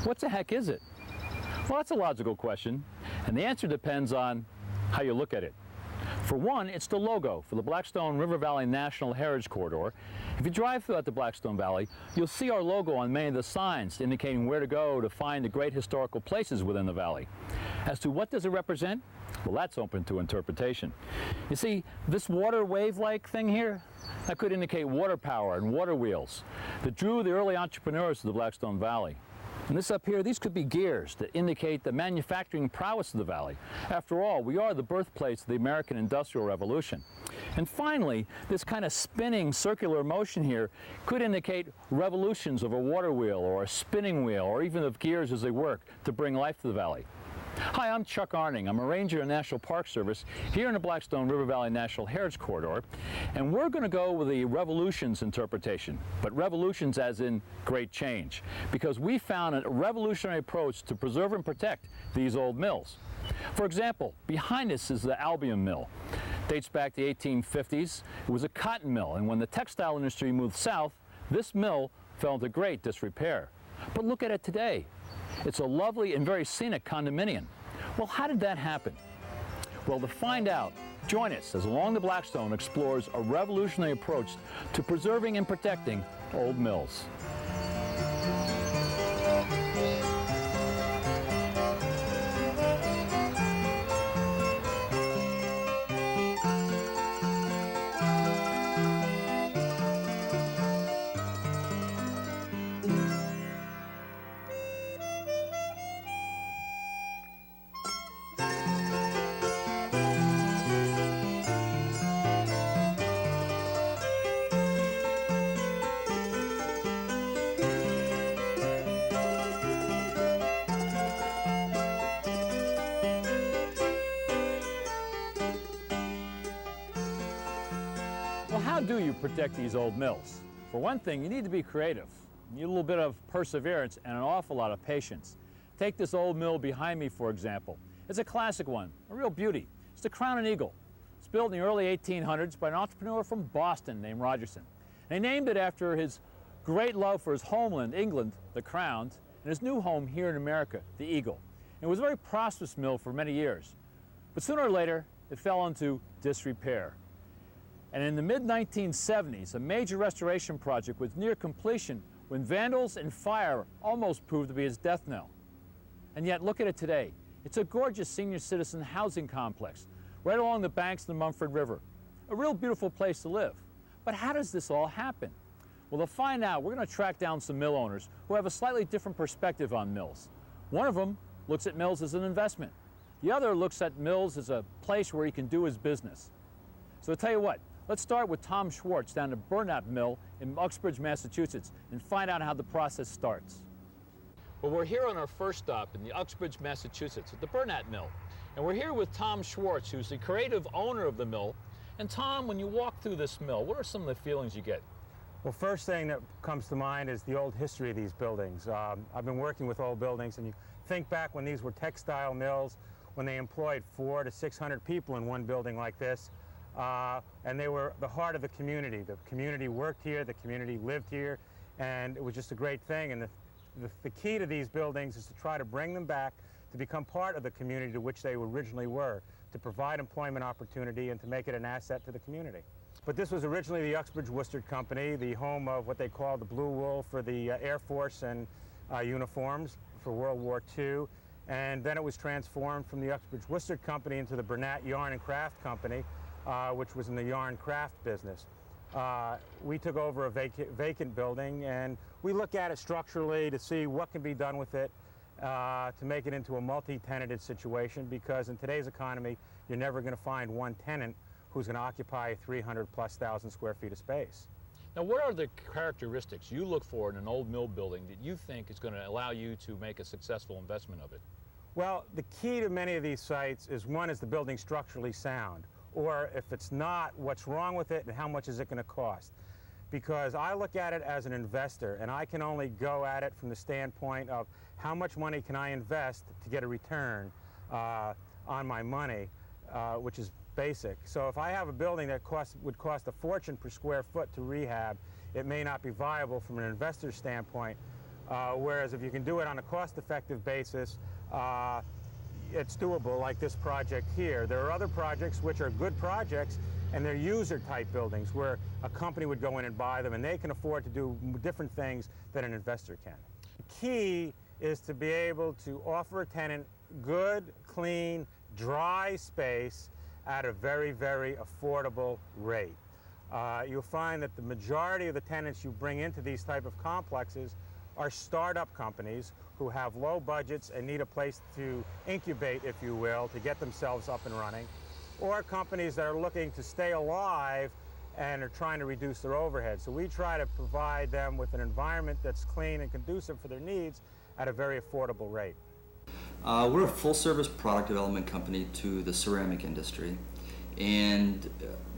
What the heck is it? Well, that's a logical question, and the answer depends on how you look at it. For one, it's the logo for the Blackstone River Valley National Heritage Corridor. If you drive throughout the Blackstone Valley, you'll see our logo on many of the signs indicating where to go to find the great historical places within the valley. As to what does it represent? Well, that's open to interpretation. You see, this water wave-like thing here, that could indicate water power and water wheels that drew the early entrepreneurs to the Blackstone Valley. And this up here, these could be gears that indicate the manufacturing prowess of the valley. After all, we are the birthplace of the American Industrial Revolution. And finally, this kind of spinning circular motion here could indicate revolutions of a water wheel or a spinning wheel or even of gears as they work to bring life to the valley. Hi, I'm Chuck Arning. I'm a ranger in National Park Service here in the Blackstone River Valley National Heritage Corridor, and we're going to go with the revolutions interpretation, but revolutions as in great change, because we found a revolutionary approach to preserve and protect these old mills. For example, behind us is the Albion Mill. Dates back to the 1850s. It was a cotton mill, and when the textile industry moved south, this mill fell into great disrepair. But look at it today. It's a lovely and very scenic condominium. Well, how did that happen? Well, to find out, join us as Along the Blackstone explores a revolutionary approach to preserving and protecting old mills. Well, how do you protect these old mills? For one thing, you need to be creative. You need a little bit of perseverance and an awful lot of patience. Take this old mill behind me, for example. It's a classic one, a real beauty. It's the Crown and Eagle. It's built in the early 1800s by an entrepreneur from Boston named Rogerson. And he named it after his great love for his homeland, England, the Crown, and his new home here in America, the Eagle. It was a very prosperous mill for many years. But sooner or later, it fell into disrepair. And in the mid-1970s, a major restoration project was near completion when vandals and fire almost proved to be its death knell. And yet, look at it today. It's a gorgeous senior citizen housing complex right along the banks of the Mumford River. A real beautiful place to live. But how does this all happen? Well, to find out, we're going to track down some mill owners who have a slightly different perspective on mills. One of them looks at mills as an investment. The other looks at mills as a place where he can do his business. So I'll tell you what, let's start with Tom Schwartz down at Burnap Mill in Uxbridge, Massachusetts, and find out how the process starts. Well, we're here on our first stop in the Uxbridge, Massachusetts at the Burnap Mill. And we're here with Tom Schwartz, who's the creative owner of the mill. And Tom, when you walk through this mill, what are some of the feelings you get? Well, first thing that comes to mind is the old history of these buildings. I've been working with old buildings, and you think back when these were textile mills, when they employed 400 to 600 people in one building like this. And they were the heart of the community. The community worked here, the community lived here, and it was just a great thing. And the key to these buildings is to try to bring them back to become part of the community to which they originally were, to provide employment opportunity and to make it an asset to the community. But this was originally the Uxbridge Worsted Company, the home of what they called the Blue Wool for the Air Force and uniforms for World War II. And then it was transformed from the Uxbridge Worsted Company into the Burnett Yarn and Craft Company, which was in the yarn craft business. We took over a vacant building, and we look at it structurally to see what can be done with it to make it into a multi-tenanted situation, because in today's economy, you're never going to find one tenant who's going to occupy 300,000+ square feet of space. Now, what are the characteristics you look for in an old mill building that you think is going to allow you to make a successful investment of it? Well, the key to many of these sites is, one, is the building structurally sound? Or if it's not, what's wrong with it and how much is it going to cost? Because I look at it as an investor, and I can only go at it from the standpoint of how much money can I invest to get a return on my money, which is basic. So if I have a building that would cost a fortune per square foot to rehab, it may not be viable from an investor's standpoint. Whereas if you can do it on a cost-effective basis, it's doable, like this project here. There are other projects which are good projects, and they're user-type buildings where a company would go in and buy them, and they can afford to do different things than an investor can. The key is to be able to offer a tenant good, clean, dry space at a very, very affordable rate. You'll find that the majority of the tenants you bring into these type of complexes are startup companies who have low budgets and need a place to incubate, if you will, to get themselves up and running, or companies that are looking to stay alive and are trying to reduce their overhead. So we try to provide them with an environment that's clean and conducive for their needs at a very affordable rate. We're a full-service product development company to the ceramic industry, and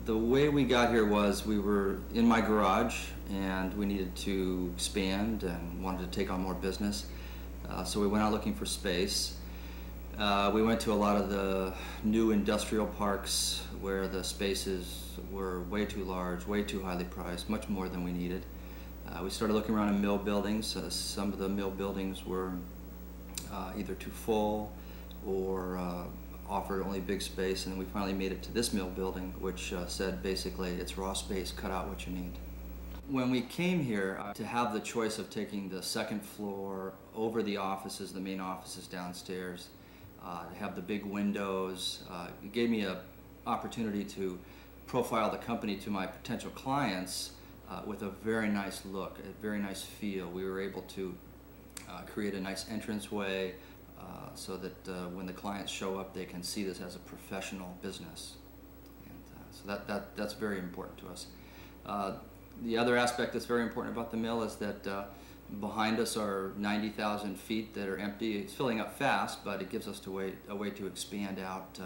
the way we got here was we were in my garage and we needed to expand and wanted to take on more business. So we went out looking for space. We went to a lot of the new industrial parks where the spaces were way too large, way too highly priced, much more than we needed. We started looking around in mill buildings. Some of the mill buildings were either too full or offered only big space, and then we finally made it to this mill building, which said basically it's raw space, cut out what you need. When we came here, to have the choice of taking the second floor over the offices, the main offices downstairs, to have the big windows, it gave me an opportunity to profile the company to my potential clients with a very nice look, a very nice feel. We were able to create a nice entranceway so that when the clients show up, they can see this as a professional business. And so that's very important to us. The other aspect that's very important about the mill is that behind us are 90,000 feet that are empty. It's filling up fast, but it gives us a way to expand out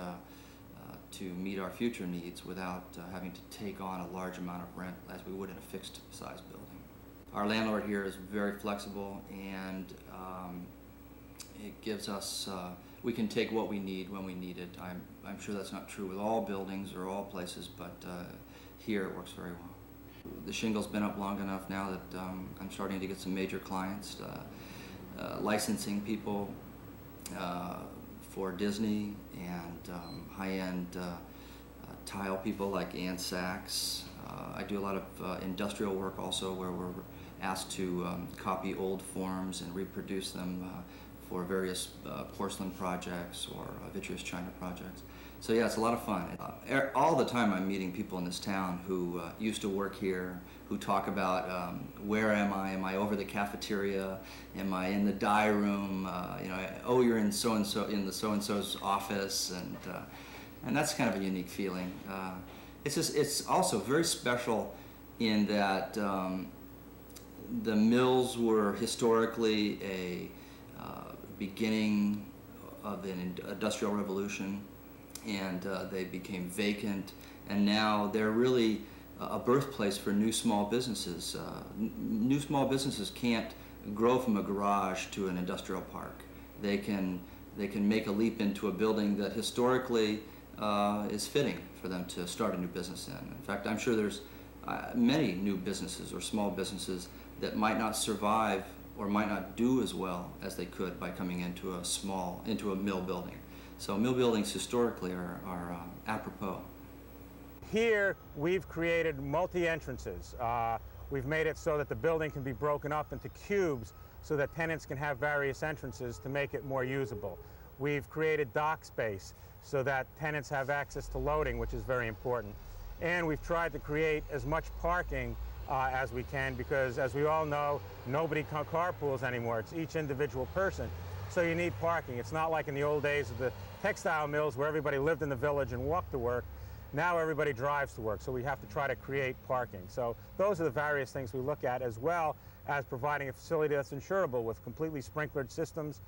to meet our future needs without having to take on a large amount of rent as we would in a fixed size building. Our landlord here is very flexible, and it gives us, we can take what we need when we need it. I'm sure that's not true with all buildings or all places, but here it works very well. The shingle's been up long enough now that I'm starting to get some major clients, licensing people for Disney, and high-end tile people like Ann Sachs. I do a lot of industrial work also, where we're asked to copy old forms and reproduce them for various porcelain projects or vitreous china projects. So yeah, it's a lot of fun. All the time I'm meeting people in this town who used to work here, who talk about where am I? Am I over the cafeteria? Am I in the dye room? You know, oh, you're in so-and-so, in the so-and-so's office, and that's kind of a unique feeling. It's also very special in that the mills were historically a beginning of an industrial revolution, and they became vacant, and now they're really a birthplace for new small businesses. New small businesses can't grow from a garage to an industrial park. They can make a leap into a building that historically is fitting for them to start a new business in. In fact, I'm sure there's many new businesses or small businesses that might not survive or might not do as well as they could by coming into a mill building. So mill buildings historically are apropos. Here we've created multi-entrances. We've made it so that the building can be broken up into cubes so that tenants can have various entrances to make it more usable. We've created dock space so that tenants have access to loading, which is very important. And we've tried to create as much parking as we can, because as we all know, nobody carpools anymore. It's each individual person. So you need parking. It's not like in the old days of the textile mills where everybody lived in the village and walked to work. Now everybody drives to work, so we have to try to create parking. So those are the various things we look at, as well as providing a facility that's insurable with completely sprinklered systems,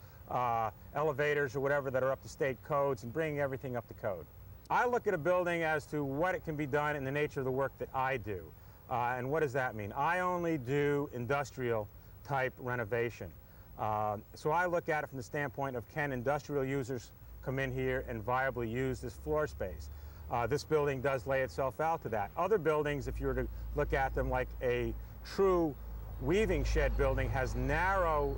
elevators or whatever that are up to state codes, and bringing everything up to code. I look at a building as to what it can be done in the nature of the work that I do. And what does that mean? I only do industrial type renovation. So I look at it from the standpoint of, can industrial users come in here and viably use this floor space? This building does lay itself out to that. Other buildings, if you were to look at them like a true weaving shed building has narrow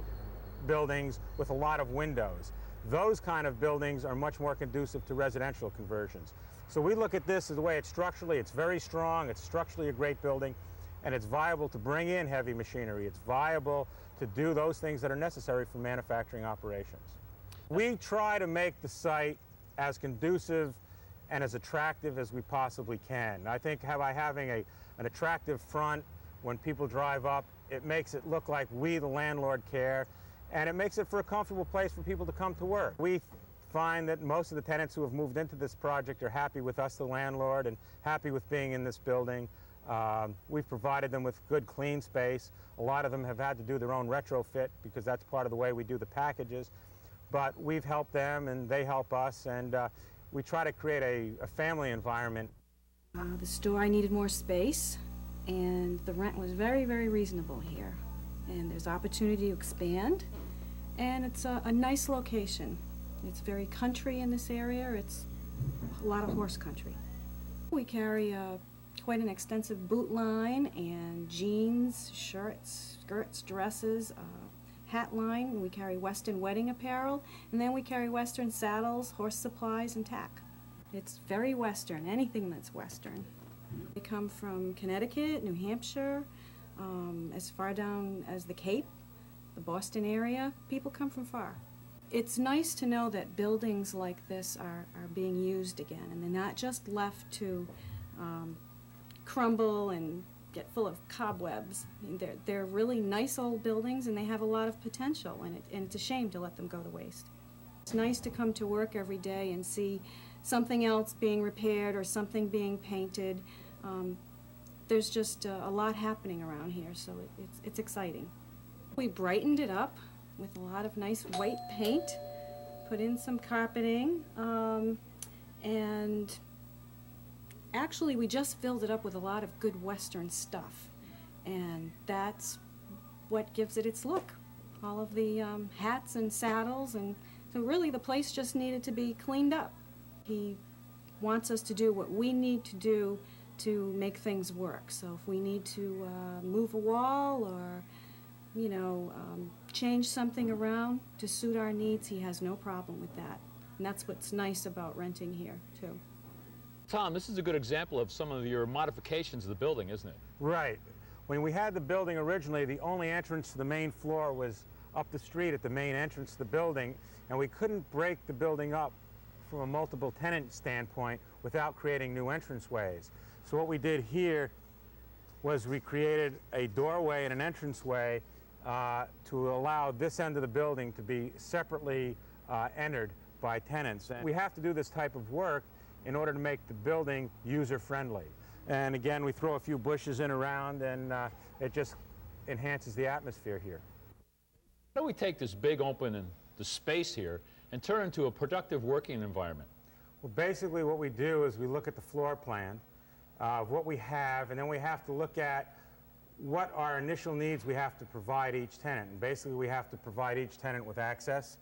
buildings with a lot of windows. Those kind of buildings are much more conducive to residential conversions. So we look at this as the way it's structurally, it's very strong, it's structurally a great building, and it's viable to bring in heavy machinery. It's viable to do those things that are necessary for manufacturing operations. We try to make the site as conducive and as attractive as we possibly can. I think by having an attractive front, when people drive up, it makes it look like we, the landlord, care, and it makes it for a comfortable place for people to come to work. We find that most of the tenants who have moved into this project are happy with us, the landlord, and happy with being in this building. We've provided them with good, clean space. A lot of them have had to do their own retrofit because that's part of the way we do the packages. But we've helped them and they help us, and we try to create a family environment. The store needed more space, and the rent was very, very reasonable here. And there's opportunity to expand, and it's a nice location. It's very country in this area. It's a lot of horse country. We carry quite an extensive boot line and jeans, shirts, skirts, dresses, hat line. We carry Western wedding apparel, and then we carry Western saddles, horse supplies, and tack. It's very Western, anything that's Western. They come from Connecticut, New Hampshire, as far down as the Cape, the Boston area. People come from far. It's nice to know that buildings like this are being used again, and they're not just left to crumble and get full of cobwebs. I mean, they're really nice old buildings, and they have a lot of potential, and it's a shame to let them go to waste. It's nice to come to work every day and see something else being repaired or something being painted. There's just a lot happening around here, so it's exciting. We brightened it up with a lot of nice white paint, put in some carpeting, and actually we just filled it up with a lot of good Western stuff, and that's what gives it its look. All of the hats and saddles, and so really the place just needed to be cleaned up. He wants us to do what we need to do to make things work. So if we need to move a wall or, change something around to suit our needs, he has no problem with that. And that's what's nice about renting here, too. Tom, this is a good example of some of your modifications of the building, isn't it? Right. When we had the building originally, the only entrance to the main floor was up the street at the main entrance to the building, and we couldn't break the building up from a multiple tenant standpoint without creating new entranceways. So what we did here was we created a doorway and an entranceway to allow this end of the building to be separately entered by tenants. And we have to do this type of work in order to make the building user-friendly. And again, we throw a few bushes in around, and it just enhances the atmosphere here. How do we take this big open and the space here and turn it into a productive working environment? Well, basically what we do is we look at the floor plan of what we have, and then we have to look at what our initial needs we have to provide each tenant. And basically we have to provide each tenant with access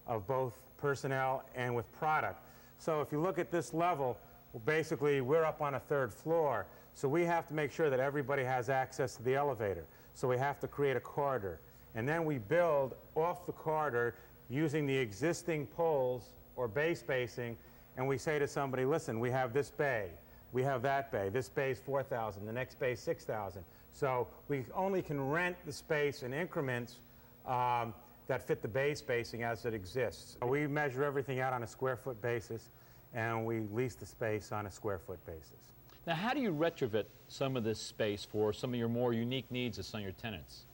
of both personnel and with product. So if you look at this level, well, basically we're up on a third floor, so we have to make sure that everybody has access to the elevator. So we have to create a corridor. And then we build off the corridor using the existing poles or bay spacing, and we say to somebody, listen, we have this bay, we have that bay, this bay is 4,000, the next bay is 6,000. So we only can rent the space in increments that fit the bay spacing as it exists. We measure everything out on a square foot basis, and we lease the space on a square foot basis. Now, how do you retrofit some of this space for some of your more unique needs of some of your tenants?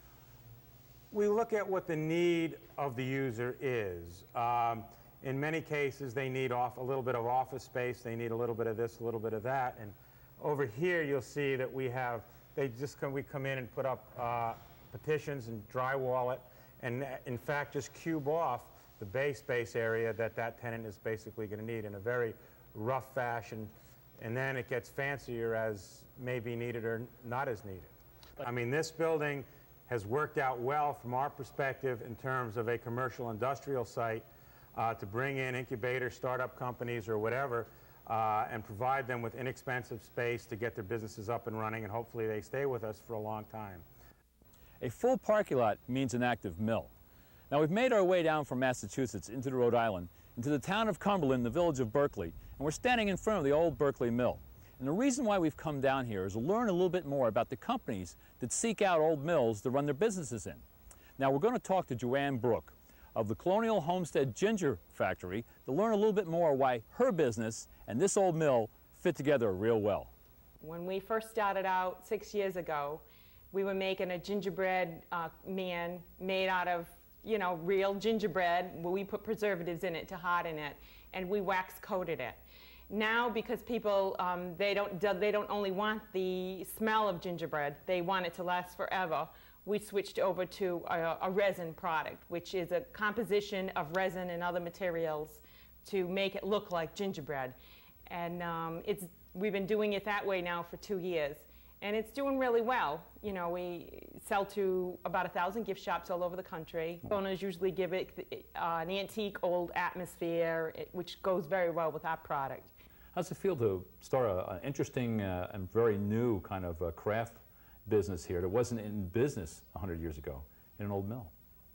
We look at what the need of the user is. In many cases, they need a little bit of office space, they need a little bit of this, a little bit of that, and over here you'll see that we come in and put up petitions and drywall it, and in fact just cube off the bay space area that tenant is basically going to need in a very rough fashion, and then it gets fancier as may be needed or not as needed. I mean, this building has worked out well from our perspective in terms of a commercial industrial site to bring in incubator startup companies or whatever and provide them with inexpensive space to get their businesses up and running, and hopefully they stay with us for a long time. A full parking lot means an active mill. Now we've made our way down from Massachusetts into the Rhode Island, into the town of Cumberland, the village of Berkeley, and we're standing in front of the old Berkeley Mill. And the reason why we've come down here is to learn a little bit more about the companies that seek out old mills to run their businesses in. Now we're going to talk to Joanne Brooke of the Colonial Homestead Ginger Factory to learn a little bit more why her business and this old mill fit together real well. When we first started out 6 years ago, we were making a gingerbread man made out of, you know, real gingerbread, where we put preservatives in it to harden it, and we wax coated it. Now, because people, they don't only want the smell of gingerbread, they want it to last forever, we switched over to a resin product, which is a composition of resin and other materials to make it look like gingerbread. And we've been doing it that way now for 2 years. And it's doing really well. You know, we sell to about 1,000 gift shops all over the country. Owners usually give it an antique old atmosphere, which goes very well with our product. How's it feel to start an interesting and very new kind of craft business here that wasn't in business 100 years ago in an old mill?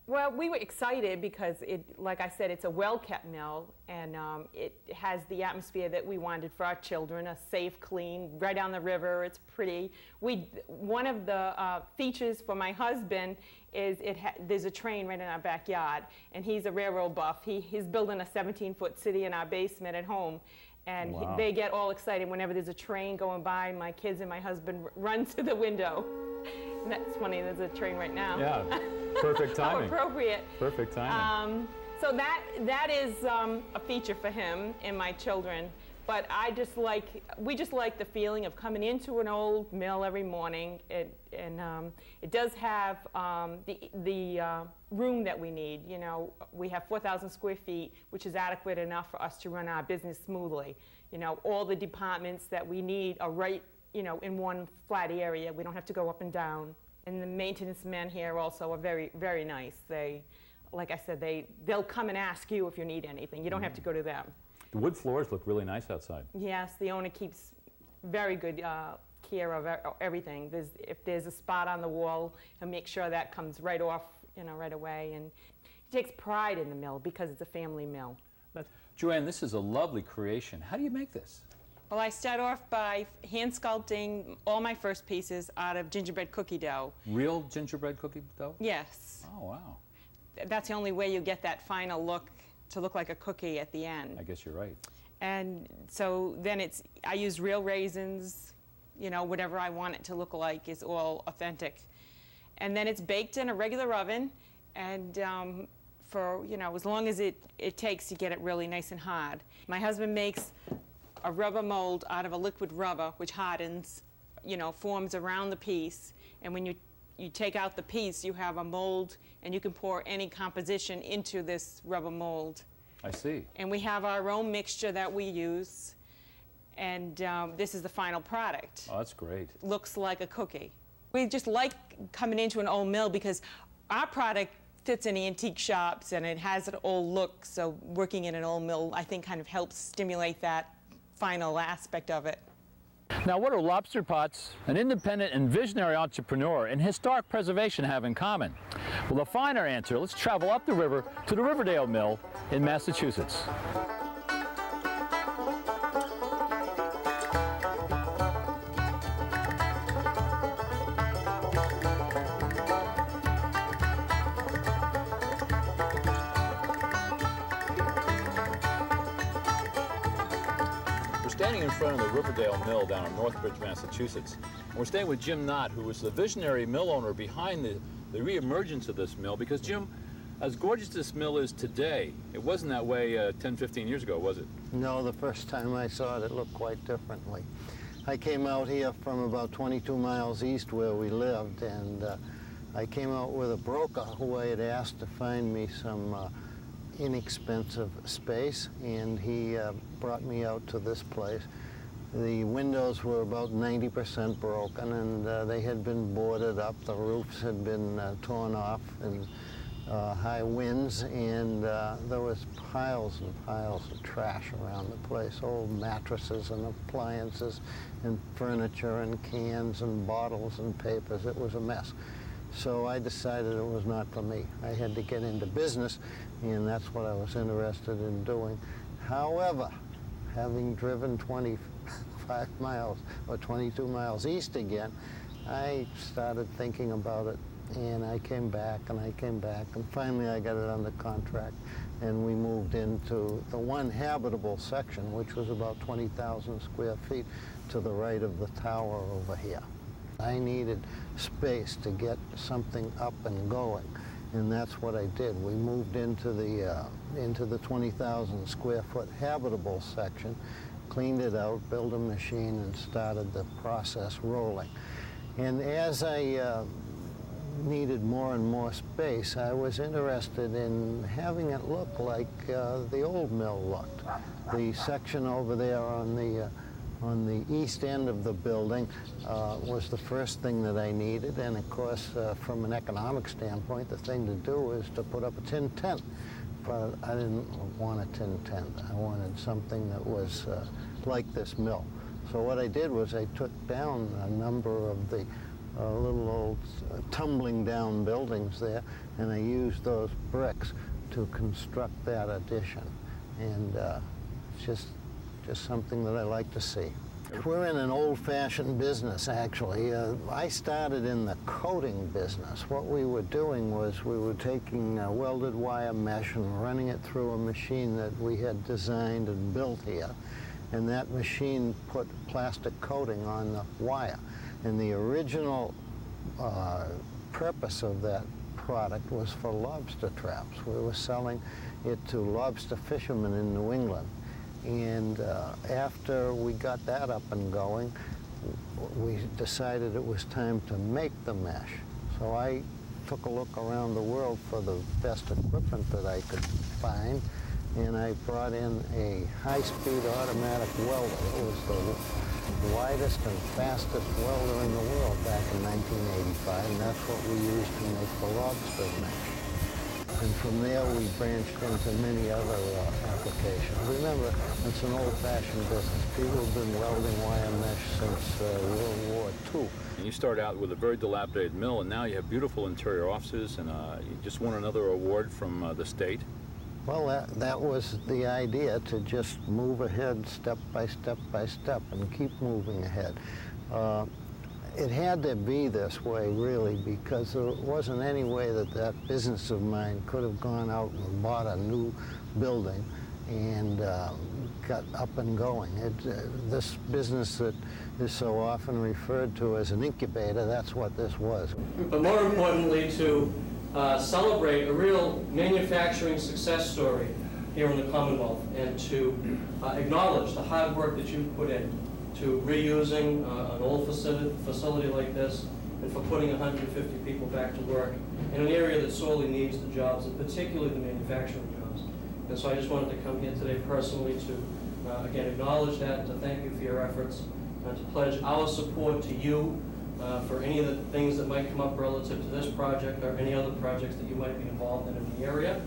Well, we were excited because, like I said, it's a well-kept mill, and it has the atmosphere that we wanted for our children, a safe, clean, right down the river. It's pretty. One of the features for my husband is there's a train right in our backyard, and he's a railroad buff. He's building a 17-foot city in our basement at home, and wow. They get all excited whenever there's a train going by. My kids and my husband run to the window. And that's funny, there's a train right now. Yeah, perfect timing. How appropriate. Perfect timing. So that is a feature for him and my children. But we just like the feeling of coming into an old mill every morning. It does have the room that we need. You know, we have 4,000 square feet, which is adequate enough for us to run our business smoothly. You know, all the departments that we need are right, you know, in one flat area. We don't have to go up and down. And the maintenance men here also are very, very nice. They, like I said, they'll come and ask you if you need anything. You don't have to go to them. The wood floors look really nice outside. Yes, the owner keeps very good care of everything. If there's a spot on the wall, he'll make sure that comes right off, you know, right away. And he takes pride in the mill because it's a family mill. Joanne, this is a lovely creation. How do you make this? Well, I start off by hand sculpting all my first pieces out of gingerbread cookie dough. Real gingerbread cookie dough? Yes. Oh, wow. That's the only way you get that final look to look like a cookie at the end. I guess you're right. And so then I use real raisins, you know, whatever I want it to look like is all authentic. And then it's baked in a regular oven, and for, you know, as long as it takes to get it really nice and hard. My husband makes a rubber mold out of a liquid rubber, which hardens, you know, forms around the piece. And when you take out the piece, you have a mold, and you can pour any composition into this rubber mold. I see. And we have our own mixture that we use, and this is the final product. Oh, that's great. Looks like a cookie. We just like coming into an old mill because our product fits in antique shops, and it has an old look, so working in an old mill, I think, kind of helps stimulate that final aspect of it. Now, what do lobster pots, an independent and visionary entrepreneur, and historic preservation have in common? Well, to find our answer, let's travel up the river to the Riverdale Mill in Massachusetts. Standing in front of the Riverdale Mill down in Northbridge, Massachusetts. And we're staying with Jim Knott, who was the visionary mill owner behind the reemergence of this mill. Because, Jim, as gorgeous as this mill is today, it wasn't that way 10, 15 years ago, was it? No, the first time I saw it looked quite differently. I came out here from about 22 miles east where we lived, and I came out with a broker who I had asked to find me some inexpensive space, and he brought me out to this place. The windows were about 90% broken, and they had been boarded up. The roofs had been torn off in high winds, and there was piles and piles of trash around the place, old mattresses and appliances and furniture and cans and bottles and papers. It was a mess. So I decided it was not for me. I had to get into business, and that's what I was interested in doing. However, having driven 25 miles or 22 miles east again, I started thinking about it, and I came back and I came back, and finally I got it under contract, and we moved into the one habitable section, which was about 20,000 square feet to the right of the tower over here. I needed space to get something up and going, and that's what I did. We moved into the 20,000 square foot habitable section, cleaned it out, built a machine, and started the process rolling. And as I needed more and more space, I was interested in having it look like the old mill looked. The section over there on the east end of the building was the first thing that I needed, and of course, from an economic standpoint, the thing to do is to put up a tin tent. But I didn't want a tin tent. I wanted something that was like this mill. So what I did was I took down a number of the little old tumbling down buildings there, and I used those bricks to construct that addition. And it's just something that I like to see. We're in an old-fashioned business, actually. I started in the coating business. What we were doing was we were taking welded wire mesh and running it through a machine that we had designed and built here. And that machine put plastic coating on the wire. And the original purpose of that product was for lobster traps. We were selling it to lobster fishermen in New England. And after we got that up and going, we decided it was time to make the mesh. So I took a look around the world for the best equipment that I could find, and I brought in a high-speed automatic welder. It was the widest and fastest welder in the world back in 1985, and that's what we used to make the lobster mesh. And from there, we branched into many other applications. Remember, it's an old-fashioned business. People have been welding wire mesh since World War II. You started out with a very dilapidated mill, and now you have beautiful interior offices, and you just won another award from the state. Well, that was the idea, to just move ahead step by step by step and keep moving ahead. It had to be this way, really, because there wasn't any way that that business of mine could have gone out and bought a new building and got up and going. This business that is so often referred to as an incubator, that's what this was. But more importantly, to celebrate a real manufacturing success story here in the Commonwealth, and to acknowledge the hard work that you've put in to reusing an old facility like this, and for putting 150 people back to work in an area that sorely needs the jobs, and particularly the manufacturing jobs. And so I just wanted to come here today personally to, again, acknowledge that, and to thank you for your efforts, and to pledge our support to you for any of the things that might come up relative to this project or any other projects that you might be involved in the area.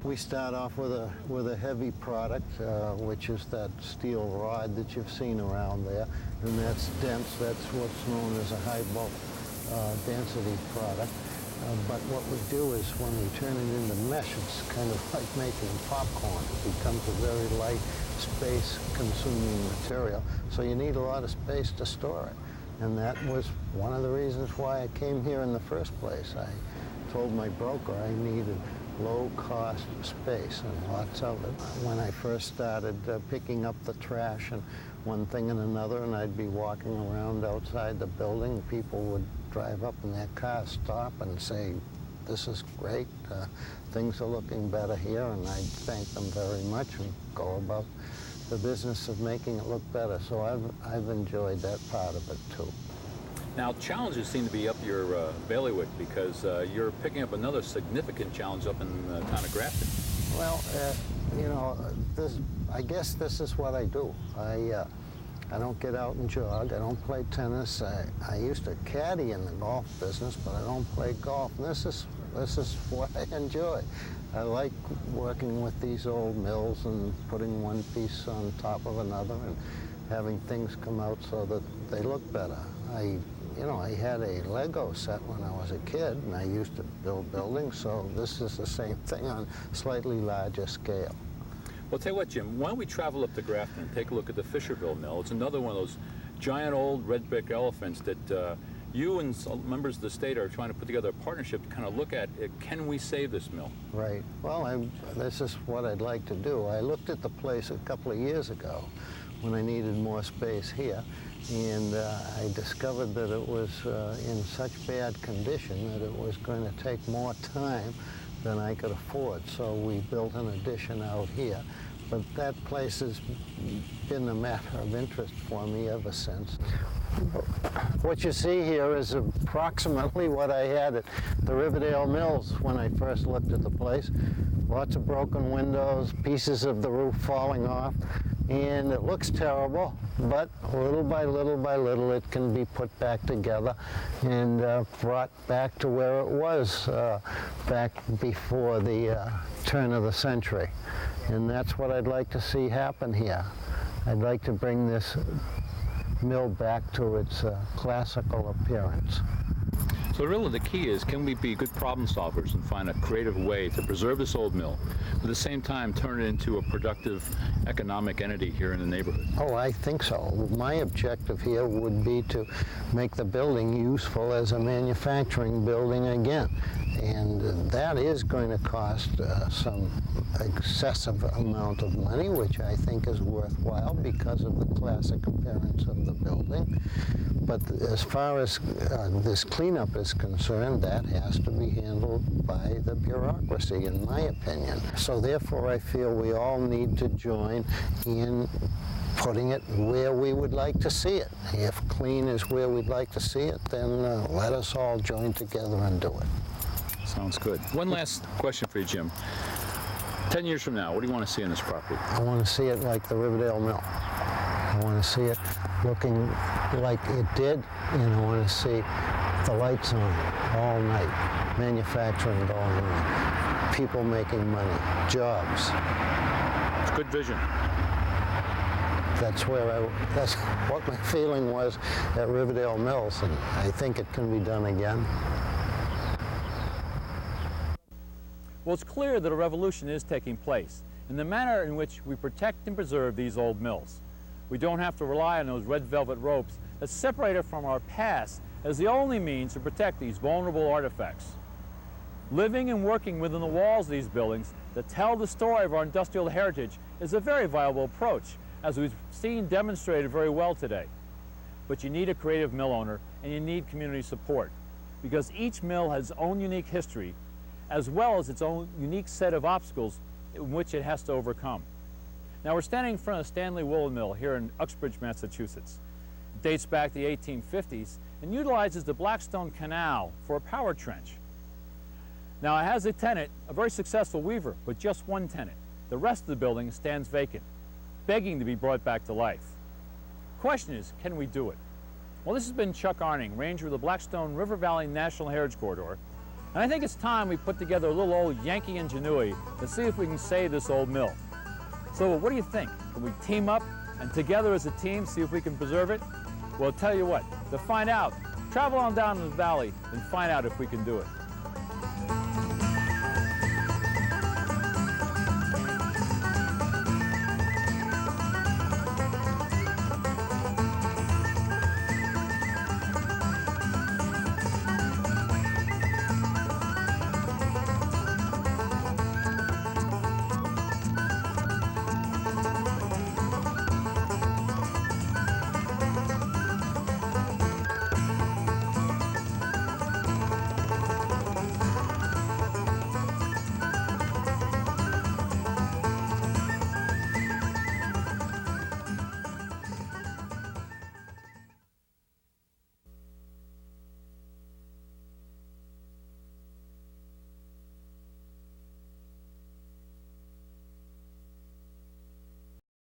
We start off with a heavy product, which is that steel rod that you've seen around there, and that's dense. That's what's known as a high bulk density product. But what we do is when we turn it into mesh, it's kind of like making popcorn. It becomes a very light, space-consuming material, so you need a lot of space to store it. And that was one of the reasons why I came here in the first place. I told my broker I needed low-cost space, and lots of it. When I first started picking up the trash and one thing and another, and I'd be walking around outside the building, people would drive up in their car, stop and say, "This is great, things are looking better here," and I'd thank them very much and go about the business of making it look better. So I've enjoyed that part of it too. Now, challenges seem to be up your bailiwick, because you're picking up another significant challenge up in the town of Grafton. Well, you know, I guess this is what I do. I don't get out and jog. I don't play tennis. I used to caddy in the golf business, but I don't play golf. And this is what I enjoy. I like working with these old mills and putting one piece on top of another and having things come out so that they look better. you know, I had a Lego set when I was a kid, and I used to build buildings, so this is the same thing on slightly larger scale. Well, tell you what, Jim, why don't we travel up to Grafton and take a look at the Fisherville Mill? It's another one of those giant old red brick elephants that you and some members of the state are trying to put together a partnership to kind of look at, can we save this mill? Right. Well, this is what I'd like to do. I looked at the place a couple of years ago when I needed more space here, and I discovered that it was in such bad condition that it was going to take more time than I could afford. So we built an addition out here. But that place has been a matter of interest for me ever since. What you see here is approximately what I had at the Riverdale Mills when I first looked at the place. Lots of broken windows, pieces of the roof falling off, and it looks terrible, but little by little by little it can be put back together and brought back to where it was back before the turn of the century. And that's what I'd like to see happen here. I'd like to bring this mill back to its classical appearance. So really the key is, can we be good problem solvers and find a creative way to preserve this old mill, but at the same time turn it into a productive economic entity here in the neighborhood? Oh, I think so. My objective here would be to make the building useful as a manufacturing building again. And that is going to cost some excessive amount of money, which I think is worthwhile because of the classic appearance of the building. But as far as this cleanup is concerned, that has to be handled by the bureaucracy, in my opinion. So therefore, I feel we all need to join in putting it where we would like to see it. If clean is where we'd like to see it, then let us all join together and do it. Sounds good. One last question for you, Jim. 10 years from now, what do you want to see on this property? I want to see it like the Riverdale Mill. I want to see it looking like it did, and I want to see the lights on all night, manufacturing going on, people making money, jobs. It's good vision. That's what my feeling was at Riverdale Mills, and I think it can be done again. Well, it's clear that a revolution is taking place in the manner in which we protect and preserve these old mills. We don't have to rely on those red velvet ropes that separate us from our past as the only means to protect these vulnerable artifacts. Living and working within the walls of these buildings that tell the story of our industrial heritage is a very viable approach, as we've seen demonstrated very well today. But you need a creative mill owner, and you need community support, because each mill has its own unique history, as well as its own unique set of obstacles in which it has to overcome. Now, we're standing in front of Stanley Woolen Mill here in Uxbridge, Massachusetts. It dates back to the 1850s and utilizes the Blackstone Canal for a power trench. Now, it has a tenant, a very successful weaver, but just one tenant. The rest of the building stands vacant, begging to be brought back to life. Question is, can we do it? Well, this has been Chuck Arning, ranger of the Blackstone River Valley National Heritage Corridor, and I think it's time we put together a little old Yankee ingenuity to see if we can save this old mill. So what do you think? Can we team up and together as a team see if we can preserve it? Well, I'll tell you what, to find out, travel on down to the valley and find out if we can do it.